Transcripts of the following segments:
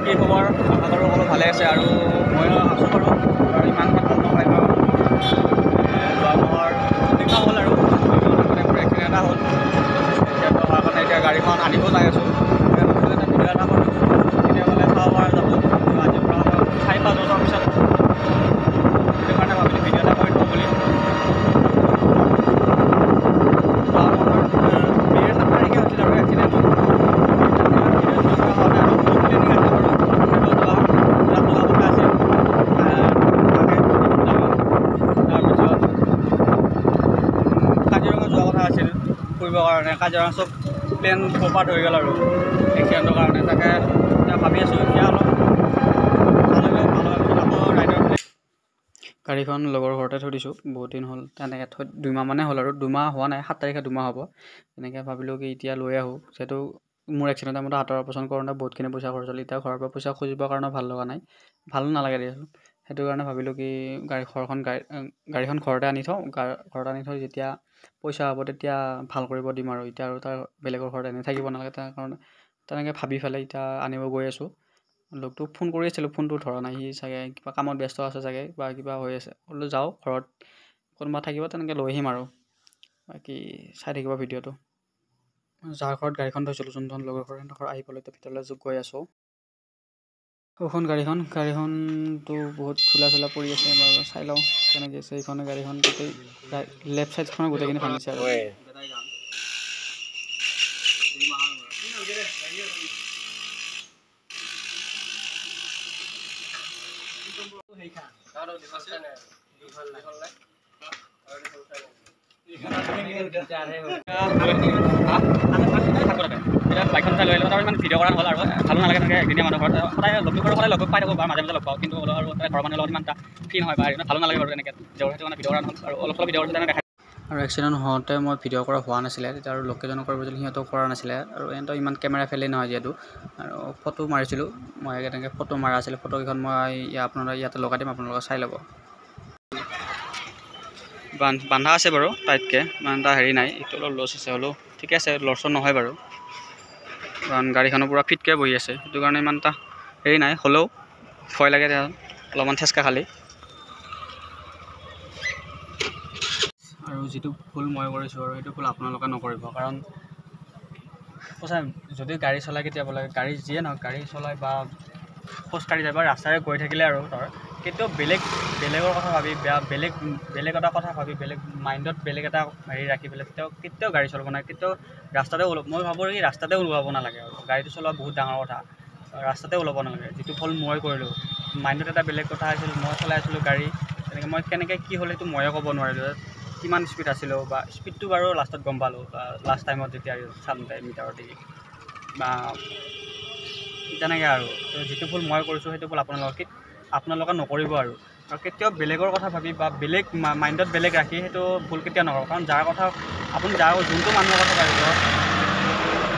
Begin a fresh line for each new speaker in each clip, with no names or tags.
কি খবৰ? আশা কৰোঁ সকলো ভালে আছে আৰু মই আছোঁ বাৰু আৰু ইমান ভাল নহয় বাৰু। যোৱা মাহৰ 2 মাহ হ'ল আৰু মানে মোৰ এক্সিডেণ্ট এটা হ'ল। এতিয়াতো হোৱাৰ কাৰণে এতিয়া গাড়ীখন আনিব যাই আছোঁ। এটা ভিডিঅ' এটা কৰোঁ, কেতিয়াবালে চাব পৰা যাব। আজিৰ পৰা 4-5 বছৰ পিছত সেইটো কাৰণে ভাবিলোঁ ভিডিঅ' এটা কৰি থওঁ বুলি। ফুৰিবৰ কাৰণে কাজিৰঙা চব প্লেন প্ৰপাৰ্ট হৈ গ'ল আৰু এক্সিডেণ্টৰ কাৰণে। তাকে এতিয়া ভাবি আছোঁ এতিয়া অলপ গাড়ীখন লগৰ ঘৰতে থৈ দিছোঁ। বহুত দিন হ'ল তেনেকৈ থৈ 2 মাহ মানে হ'ল আৰু 2 মাহ হোৱা নাই, 7 তাৰিখে 2 মাহ হ'ব। তেনেকৈ ভাবিলোঁ কি এতিয়া লৈ আহোঁ, যিহেতু মোৰ এক্সিডেণ্টৰ টাইমত হাতৰ অপাৰেশ্যন কৰোঁতে বহুতখিনি পইচা খৰচ হ'ল। এতিয়া ঘৰৰ পৰা পইচা খুজিবৰ কাৰণেও ভাল লগা নাই, ভালো নালাগে দিয়াচোন। সেইটো কাৰণে ভাবিলোঁ কি গাড়ীখন ঘৰতে আনি থওঁ। ঘৰত আনি থৈ যেতিয়া পইচা হ'ব তেতিয়া ভাল কৰিব দিম আৰু এতিয়া আৰু তাৰ বেলেগৰ ঘৰত এনেই থাকিব নালাগে। তাৰ কাৰণে তেনেকৈ ভাবি পেলাই এতিয়া আনিব গৈ আছোঁ। লগটোক ফোন কৰি আছিলোঁ, ফোনটো ধৰা নাই, সি চাগে কিবা কামত ব্যস্ত আছে চাগে বা কিবা হৈ আছে। বোলো যাওঁ ঘৰত কোনোবা থাকিব তেনেকৈ লৈ আহিম আৰু। বাকী চাই থাকিব ভিডিঅ'টো। যাৰ ঘৰত গাড়ীখন থৈছিলোঁ, যোনজন লগৰ ঘৰত ঘৰ আহি পেলাই ভিতৰলৈ গৈ আছোঁ। সৌখন গাড়ীখনটো বহুত ধূলা চোলা পৰি আছে বাৰু, চাই লওঁ কেনেকৈ আছে। এইখন গাড়ীখন গোটেই লেফ্ট ছাইডখন গোটেইখিনি ভাঙিছে আৰু। বাইকখন চাই লৈ আহিলোঁ, তাৰ ইমান ভিডিঅ' কৰা নহ'ল আৰু ভালো নালাগে তেনেকৈ একদিনীয়া মানুহৰ ঘৰত সদায় লগ পাই থাকোঁ বা মাজে মাজে লগ পাওঁ, কিন্তু হ'লেও আৰু ঘৰৰ মানুহৰ লগত ইমান এটা ফ্ৰী নহয় বা ভালো নালাগে বাৰু তেনেকৈ সেইটো কাৰণে ভিডিঅ' কৰা নহ'ল আৰু অলপ ভিডিঅ' কৰি তেনেকৈ দেখাই। আৰু এক্সিডেণ্ট হওঁতে মই ভিডিঅ' কৰা হোৱা নাছিলে তেতিয়া, আৰু লোকেজনৰ কৰিব যদি সিহঁতেও কৰা নাছিলে আৰু সিহঁতৰ ইমান কেমেৰা ফেলেই নহয় যিহেতু। আৰু ফটো মাৰিছিলোঁ মই, তেনেকৈ ফটো মাৰা আছিলে। ফটোকেইখন মই ইয়াতে লগাই দিম, আপোনালোকে চাই ল'ব। বান্ধা আছে বাৰু টাইটকৈ, ইমান এটা হেৰি নাই। এইটো অলপ লছ আছে, হ'লেও ঠিকে আছে, লৰচৰ নহয় বাৰু। কাৰণ গাড়ীখনো পূৰা ফিটকৈ বহি আছে, সেইটো কাৰণে ইমান এটা হেৰি নাই। হ'লেও ভয় লাগে অলপমান ঠেচকা খালি। আৰু যিটো ভুল মই কৰিছোঁ আৰু সেইটো ভুল আপোনালোকে নকৰিব। কাৰণ সঁচাই যদি গাড়ী চলাই কেতিয়াবা লাগে, গাড়ী যিয়ে নহওক গাড়ী চলাই বা খোজকাঢ়ি যায় বা ৰাস্তাৰে গৈ থাকিলে আৰু কেতিয়াও বেলেগৰ কথা ভাবি বেলেগ এটা কথা ভাবি মাইণ্ডত বেলেগ এটা হেৰি ৰাখি পেলাই কেতিয়াও গাড়ী চলাব নাই। কেতিয়াও ৰাস্তাতে মই ভাবোঁ কি ৰাস্তাতে ওলাব নালাগে আৰু গাড়ীটো চলোৱা বহুত ডাঙৰ কথা, ৰাস্তাতে ওলাব নালাগে। যিটো ভুল মই কৰিলোঁ, মাইণ্ডত এটা বেলেগ কথা আছিল। মই চলাই আছিলোঁ গাড়ী, তেনেকৈ মই কেনেকৈ কি হ'ল সেইটো ময়ে ক'ব নোৱাৰিলোঁ। কিমান স্পীড আছিলোঁ বা স্পীডটো বাৰু লাষ্টত গম পালোঁ লাষ্ট টাইমত যেতিয়া চালোঁতে মিটাৰত দেখি বা তেনেকৈ আৰু। যিটো ভুল মই কৰিছোঁ সেইটো ভুল আপোনালোকে নকৰিব আৰু কেতিয়াও বেলেগৰ কথা ভাবি বা বেলেগ মাইণ্ডত বেলেগ ৰাখি সেইটো ভুল কেতিয়াও নকৰক। কাৰণ আপুনি যোনটো মানুহৰ কথা ভাবিব,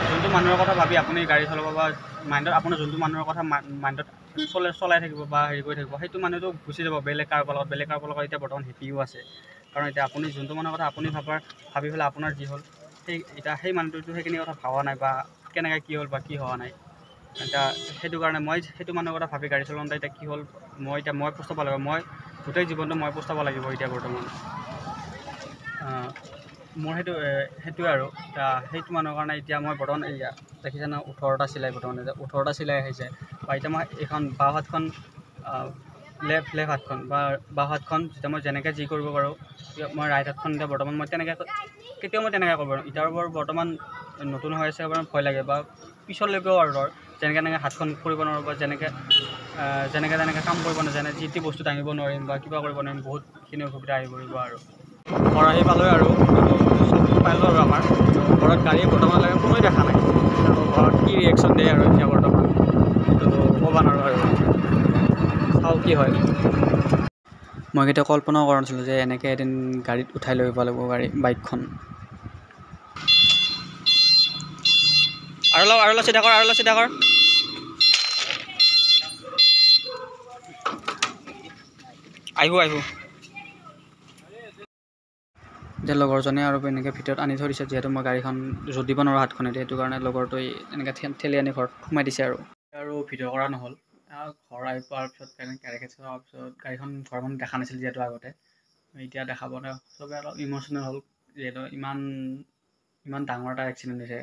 যোনটো মানুহৰ কথা ভাবি আপুনি গাড়ী চলাব বা মাইণ্ডত আপোনাৰ যোনটো মানুহৰ কথা মাইণ্ডত চলাই থাকিব বা হেৰি কৰি থাকিব, সেইটো মানুহটো গুচি যাব বেলেগ কাৰোবাৰ লগত। এতিয়া বৰ্তমান হেপিও আছে, কাৰণ এতিয়া আপুনি যোনটো মানুহৰ কথা আপুনি ভাবি পেলাই আপোনাৰ যি হ'ল সেই মানুহটোতো সেইখিনি কথা ভবা নাই বা কেনেকৈ কি হ'ল বা কি হোৱা নাই। এতিয়া সেইটো কাৰণে মই সেইটো মানুহৰ কথা ভাবি গাড়ী চলাওঁতে এতিয়া কি হ'ল মই পস্তাব লাগিব। মই গোটেই জীৱনটো মই পস্তাব লাগিব এতিয়া বৰ্তমান। মোৰ সেইটোৱে আৰু সেইটো মানুহৰ কাৰণে এতিয়া মই বৰ্তমান দেখিছে ন 18টা চিলাই, বৰ্তমান 18টা চিলাই আহিছে। বা এতিয়া মই এইখন বাওঁ হাতখন লেফ্ট হাতখন বা বাওঁ হাতখন যেতিয়া মই যেনেকৈ যি কৰিব পাৰোঁ, মই ৰাইট হাতখন এতিয়া বৰ্তমান মই কেতিয়াও মই তেনেকৈ কৰিব পাৰোঁ। এতিয়াৰ পৰা বৰ্তমান নতুন হৈ আছে, ভয় লাগে বা পিছলৈকেও আৰু যেনেকৈ হাতখন কৰিব নোৱাৰোঁ বা যেনেকৈ কাম কৰিব নাজানে, যি টি বস্তু দাঙিব নোৱাৰিম বা কিবা কৰিব নোৱাৰিম, বহুতখিনি অসুবিধা আহি পৰিব আৰু। ঘৰ আহি পালোঁ আৰু চব পালোঁ আৰু আমাৰ ঘৰত গাড়ী বৰ্তমানলৈকে কোনোৱে দেখা নাই। ঘৰত কি ৰিয়েকশ্যন দিয়ে আৰু এতিয়া বৰ্তমান সেইটোতো ক'ব নোৱাৰোঁ আৰু, চাওঁ কি হয়। মই কেতিয়াও কল্পনাও কৰা নাছিলোঁ যে এনেকৈ এদিন গাড়ীত উঠাই লৈ আহিব লাগিব বাইকখন। আৰু চিধা কৰ আহিব। এতিয়া লগৰজনে আৰু এনেকৈ ভিতৰত আনি থৈ দিছে, যিহেতু মই গাড়ীখন জোৰ দিব নোৱাৰোঁ হাতখনেদি, সেইটো কাৰণে লগৰটোৱে এনেকৈ ঠেলি আনি ঘৰত সোমাই দিছে আৰু। আৰু ভিডিঅ' কৰা নহ'ল। ঘৰ আহি পোৱাৰ পিছত গাড়ী চলোৱাৰ পিছত ঘৰখন দেখা নাছিল যিহেতু আগতে, এতিয়া দেখা পাওঁতে চবে অলপ ইম'চনেল হ'ল, যিহেতু ইমান ডাঙৰ এটা এক্সিডেণ্ট হৈছে,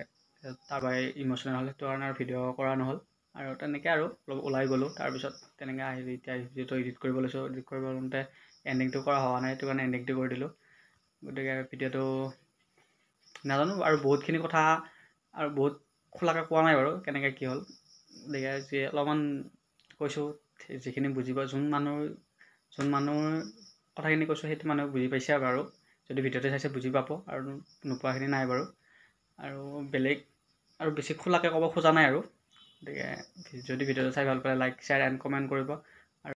তাৰ বাবে ইম'চনেল হ'ল, সেইটো কাৰণে আৰু ভিডিঅ' কৰা নহ'ল। আৰু তেনেকৈ আৰু অলপ ওলাই গ'লোঁ, তাৰপিছত তেনেকৈ আহি এতিয়া যিহেতু এডিট কৰিব লৈছোঁ, এডিট কৰিব লওঁতে এণ্ডিংটো কৰা হোৱা নাই, সেইটো কাৰণে এণ্ডিংটো কৰি দিলোঁ। গতিকে ভিডিঅ'টো নাজানো আৰু বহুতখিনি কথা আৰু বহুত খোলাকৈ কোৱা নাই বাৰু কেনেকৈ কি হ'ল। গতিকে যি অলপমান কৈছোঁ, যিখিনি বুজি পাওঁ, যোন মানুহৰ কথাখিনি কৈছোঁ সেইটো মানুহে বুজি পাইছে বাৰু, যদি ভিডিঅ'টো চাইছে বুজি পাব, আৰু নোপোৱাখিনি নাই বাৰু। আৰু বেলেগ আৰু বেছি খোলাকৈ ক'ব খোজা নাই আৰু। গতিকে যদি ভিডিঅ'টো চাই ভাল পালে লাইক শ্বেয়াৰ এণ্ড কমেণ্ট কৰিব।